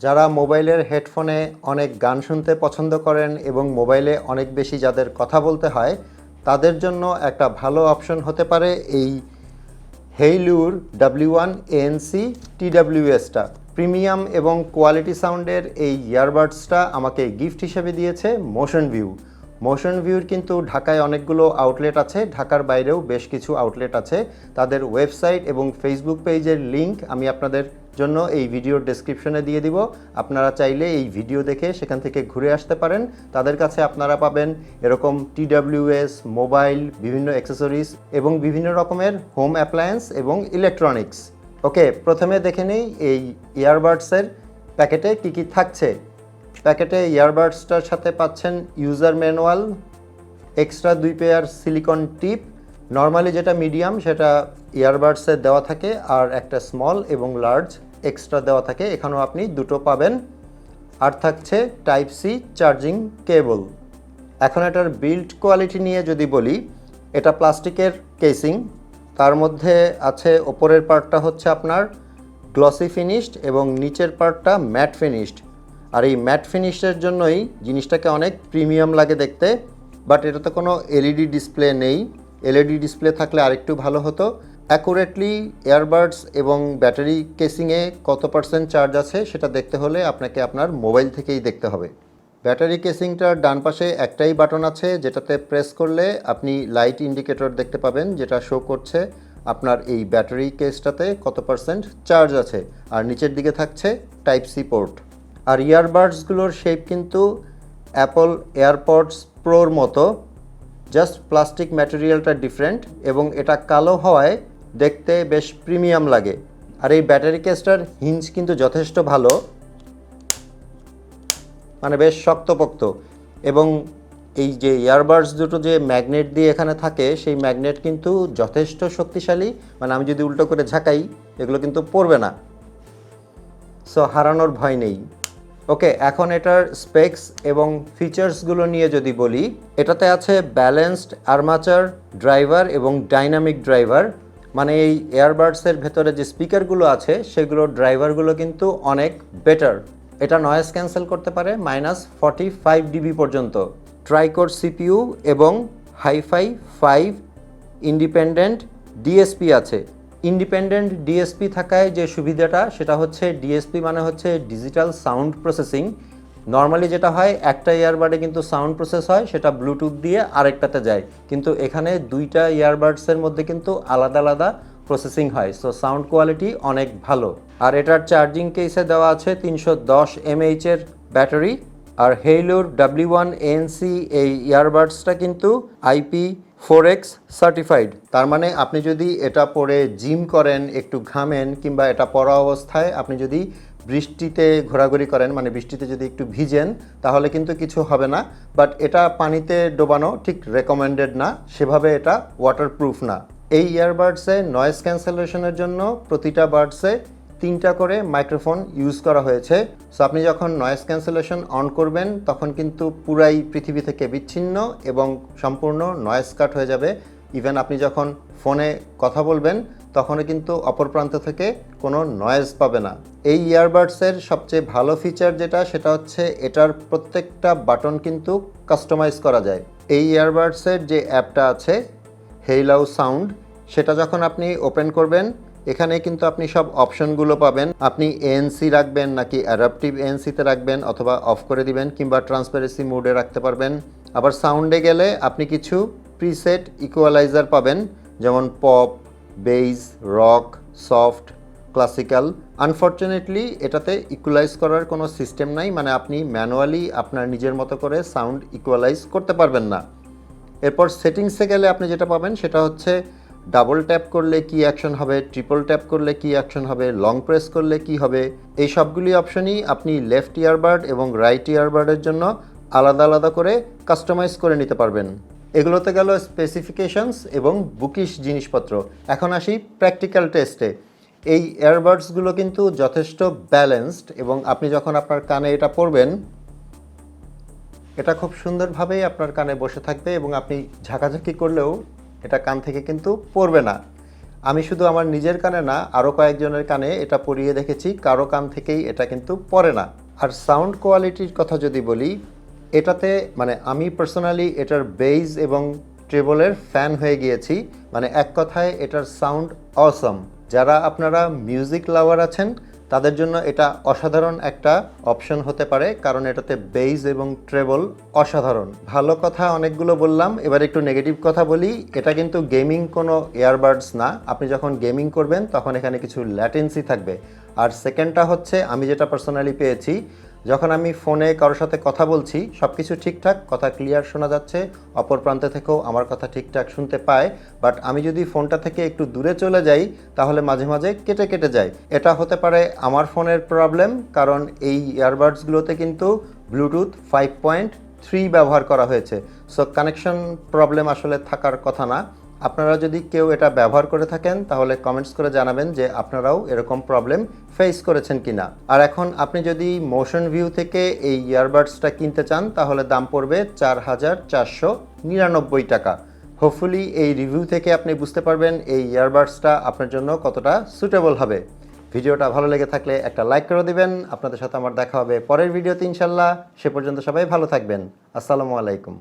যারা মোবাইলের হেডফোনে অনেক গান শুনতে পছন্দ করেন এবং মোবাইলে অনেক বেশি যাদের কথা বলতে হয় তাদের জন্য একটা ভালো অপশন হতে পারে এই Haylou W1 ANC TWSটা। প্রিমিয়াম এবং কোয়ালিটি সাউন্ডের এই ইয়ারবাডসটা আমাকে গিফট হিসেবে দিয়েছে মোশন ভিউ। মোশন ভিউর কিন্তু ঢাকায় অনেকগুলো আউটলেট আছে, ঢাকার বাইরেও বেশ কিছু আউটলেট আছে। তাদের ওয়েবসাইট এবং ফেসবুক পেজের লিংক আমি আপনাদের জন্য এই ভিডিওর ডেসক্রিপশনে দিয়ে দিব। আপনারা চাইলে এই ভিডিও দেখে সেখান থেকে ঘুরে আসতে পারেন। তাদের কাছে আপনারা পাবেন এরকম TWS, মোবাইল, বিভিন্ন অ্যাক্সেসরিজ এবং বিভিন্ন রকমের হোম অ্যাপ্লায়েন্স এবং ইলেকট্রনিক্স। ওকে, প্রথমে দেখে নেই এই ইয়ারবাডসের প্যাকেটে কি কি থাকছে। প্যাকেটে ইয়ারবাডসটার সাথে পাচ্ছেন user manual, extra 2 pair silicone tip, normally যেটা মিডিয়াম সেটা ইয়ারবাডসে দেওয়া থাকে, আর একটা স্মল এবং লার্জ এক্সট্রা দেওয়া থাকে, এখানেও আপনি দুটো পাবেন। আর থাকছে টাইপ সি চার্জিং কেবল। এখন এটার বিল্ড কোয়ালিটি নিয়ে যদি বলি, এটা প্লাস্টিকের কেসিং, তার মধ্যে আছে ওপরের পার্টটা হচ্ছে আপনার গ্লসি ফিনিশড এবং নিচের পার্টটা ম্যাট ফিনিশড। আর এই ম্যাট ফিনিশের জন্যই জিনিসটাকে অনেক প্রিমিয়াম লাগে দেখতে। বাট এটাতে কোনো এলইডি ডিসপ্লে নেই, এলইডি ডিসপ্লে থাকলে আরেকটু ভালো হতো। অ্যাকুরেটলি ইয়ারবাডস এবং ব্যাটারি কেসিংয়ে কত পার্সেন্ট চার্জ আছে সেটা দেখতে হলে আপনাকে আপনার মোবাইল থেকেই দেখতে হবে। ব্যাটারি কেসিংটার ডান পাশে একটাই বাটন আছে, যেটাতে প্রেস করলে আপনি লাইট ইন্ডিকেটর দেখতে পাবেন, যেটা শো করছে আপনার এই ব্যাটারি কেসটাতে কত পার্সেন্ট চার্জ আছে। আর নিচের দিকে থাকছে টাইপ সি পোর্ট। আর ইয়ারবাডসগুলোর শেপ কিন্তু অ্যাপল এয়ারপডস প্রোর মতো, জাস্ট প্লাস্টিক ম্যাটেরিয়ালটা ডিফারেন্ট এবং এটা কালো হওয়ায় দেখতে বেশ প্রিমিয়াম লাগে। আর এই ব্যাটারি কেসটার হিঞ্জ কিন্তু যথেষ্ট ভালো, মানে বেশ শক্তপোক্ত। এবং এই যে ইয়ারবাডস দুটো যে ম্যাগনেট দিয়ে এখানে থাকে সেই ম্যাগনেট কিন্তু যথেষ্ট শক্তিশালী, মানে আমি যদি উল্টো করে ঝাঁকাই এগুলো কিন্তু পড়বে না, সো হারানোর ভয় নেই। ওকে, এখন এটার স্পেক্স এবং ফিচার্সগুলো নিয়ে যদি বলি, এটাতে আছে ব্যালেন্সড আর্মাচার ড্রাইভার এবং ডাইনামিক ড্রাইভার, মানে এই এয়ারবাডসের ভেতরে যে স্পিকারগুলো আছে সেগুলোর ড্রাইভারগুলো কিন্তু অনেক বেটার। এটা নয়েজ ক্যান্সেল করতে পারে -45 dB পর্যন্ত। ট্রাইকোর সিপিইউ এবং হাইফাই 5 ইন্ডিপেন্ডেন্ট ডিএসপি আছে। ইন্ডিপেন্ডেন্ট ডিএসপি থাকায় যে সুবিধাটা সেটা হচ্ছে, ডিএসপি মানে হচ্ছে ডিজিটাল সাউন্ড প্রসেসিং। নর্মালি যেটা হয় একটা ইয়ারবাডে কিন্তু সাউন্ড প্রসেস হয়, সেটা ব্লুটুথ দিয়ে আরেকটাতে যায়, কিন্তু এখানে দুইটা ইয়ারবাডসের মধ্যে কিন্তু আলাদা আলাদা প্রসেসিং হয়, সো সাউন্ড কোয়ালিটি অনেক ভালো। আর এটার চার্জিং কেসে দেওয়া আছে 310 mAh এর ব্যাটারি। আর Haylou W1 ANC এই ইয়ারবাডসটা কিন্তু IP4X সার্টিফাইড। তার মানে আপনি যদি এটা পরে জিম করেন, একটু ঘামেন, কিংবা এটা পরা অবস্থায় আপনি যদি বৃষ্টিতে ঘোরাঘুরি করেন, মানে বৃষ্টিতে যদি একটু ভিজেন, তাহলে কিন্তু কিছু হবে না। বাট এটা পানিতে ডোবানো ঠিক রেকমেন্ডেড না, সেভাবে এটা ওয়াটারপ্রুফ না। এই ইয়ারবাডসে নয়েজ ক্যান্সেলেশনের জন্য প্রতিটা বাডসে 3টা করে মাইক্রোফোন ইউজ করা হয়েছে। সো আপনি যখন নয়েজ ক্যান্সেলেশন অন করবেন তখন কিন্তু পুরাই পৃথিবী থেকে বিচ্ছিন্ন এবং সম্পূর্ণ নয়েজ কাট হয়ে যাবে। ইভেন আপনি যখন ফোনে কথা বলবেন তখনও কিন্তু অপর প্রান্ত থেকে কোনো নয়েজ পাবে না। এই ইয়ারবাডসের সবচেয়ে ভালো ফিচার যেটা, সেটা হচ্ছে এটার প্রত্যেকটা বাটন কিন্তু কাস্টমাইজ করা যায়। এই ইয়ারবাডসের যে অ্যাপটা আছে Haylou Sound, সেটা যখন আপনি ওপেন করবেন এখানে কিন্তু আপনি সব অপশনগুলো পাবেন। আপনি ANC রাখবেন নাকি অ্যাডাপটিভ ANCতে রাখবেন, অথবা অফ করে দিবেন, কিংবা ট্রান্সপারেন্সি মোডে রাখতে পারবেন। আবার সাউন্ডে গেলে আপনি কিছু প্রিসেট ইকুয়ালাইজার পাবেন, যেমন pop, bass, rock, soft, classical. Unfortunately এটাতে ইকুয়ালাইজ করার কোনো সিস্টেম নাই, মানে আপনি ম্যানুয়ালি আপনার নিজের মতো করে সাউন্ড ইকুয়ালাইজ করতে পারবেন না। এরপর সেটিংসে গেলে আপনি যেটা পাবেন সেটা হচ্ছে ডাবল ট্যাপ করলে কি অ্যাকশন হবে, ট্রিপল ট্যাপ করলে কি অ্যাকশন হবে, লং প্রেস করলে কি হবে। এই সবগুলি অপশনই আপনি লেফট ইয়ারবাড এবং রাইট ইয়ারবাডের জন্য আলাদা আলাদা করে কাস্টমাইজ করে নিতে পারবেন। এগুলোতে গেল স্পেসিফিকেশনস এবং বুকিশ জিনিসপত্র। এখন আসি প্র্যাকটিক্যাল টেস্টে। এই ইয়ারবাডসগুলো কিন্তু যথেষ্ট ব্যালেন্সড এবং আপনি যখন আপনার কানে এটা পরবেন এটা খুব সুন্দরভাবেই আপনার কানে বসে থাকবে এবং আপনি ঝাঁকাঝাঁকি করলেও এটা কান থেকে কিন্তু পড়বে না। আমি শুধু আমার নিজের কানে না, আরও কয়েকজনের কানে এটা পরিয়ে দেখেছি, কারো কান থেকেই এটা কিন্তু পড়ে না। আর সাউন্ড কোয়ালিটির কথা যদি বলি, এটাতে মানে আমি পার্সোনালি এটার বেজ এবং ট্রেবলের ফ্যান হয়ে গিয়েছি। মানে এক কথায় এটার সাউন্ড অসম। যারা আপনারা মিউজিক লাভার আছেন তাদের জন্য এটা অসাধারণ একটা অপশন হতে পারে, কারণ এটাতে বেজ এবং ট্রেবল অসাধারণ। ভালো কথা অনেকগুলো বললাম, এবার একটু নেগেটিভ কথা বলি। এটা কিন্তু গেমিং কোনো ইয়ারবাডস না। আপনি যখন গেমিং করবেন তখন এখানে কিছু ল্যাটেন্সি থাকবে। আর সেকেন্ডটা হচ্ছে, আমি যেটা পার্সোনালি পেয়েছি, যখন আমি ফোনে কারোর সাথে কথা বলছি সব কিছু ঠিকঠাক, কথা ক্লিয়ার শোনা যাচ্ছে, অপর প্রান্তে থেকেও আমার কথা ঠিকঠাক শুনতে পায়। বাট আমি যদি ফোনটা থেকে একটু দূরে চলে যাই তাহলে মাঝে মাঝে কেটে কেটে যায়। এটা হতে পারে আমার ফোনের প্রবলেম, কারণ এই ইয়ারবাডসগুলোতে কিন্তু ব্লুটুথ 5.3 ব্যবহার করা হয়েছে। সো কানেকশন প্রবলেম আসলে থাকার কথা না। আপনারা যদি কেউ এটা ব্যবহার করে থাকেন তাহলে কমেন্টস করে জানাবেন যে আপনারাও এরকম প্রবলেম ফেস করেছেন কিনা। আর এখন আপনি যদি মোশন ভিউ থেকে এই ইয়ারবাডসটা কিনতে চান তাহলে দাম পড়বে 4,499 টাকা। হোপফুলি এই রিভিউ থেকে আপনি বুঝতে পারবেন এই ইয়ারবাডসটা আপনার জন্য কতটা সুটেবল হবে। ভিডিওটা ভালো লেগে থাকলে একটা লাইক করে দিবেন। আপনাদের সাথে আমার দেখা হবে পরের ভিডিওতে ইনশাল্লাহ। সে পর্যন্ত সবাই ভালো থাকবেন। আসসালামু আলাইকুম।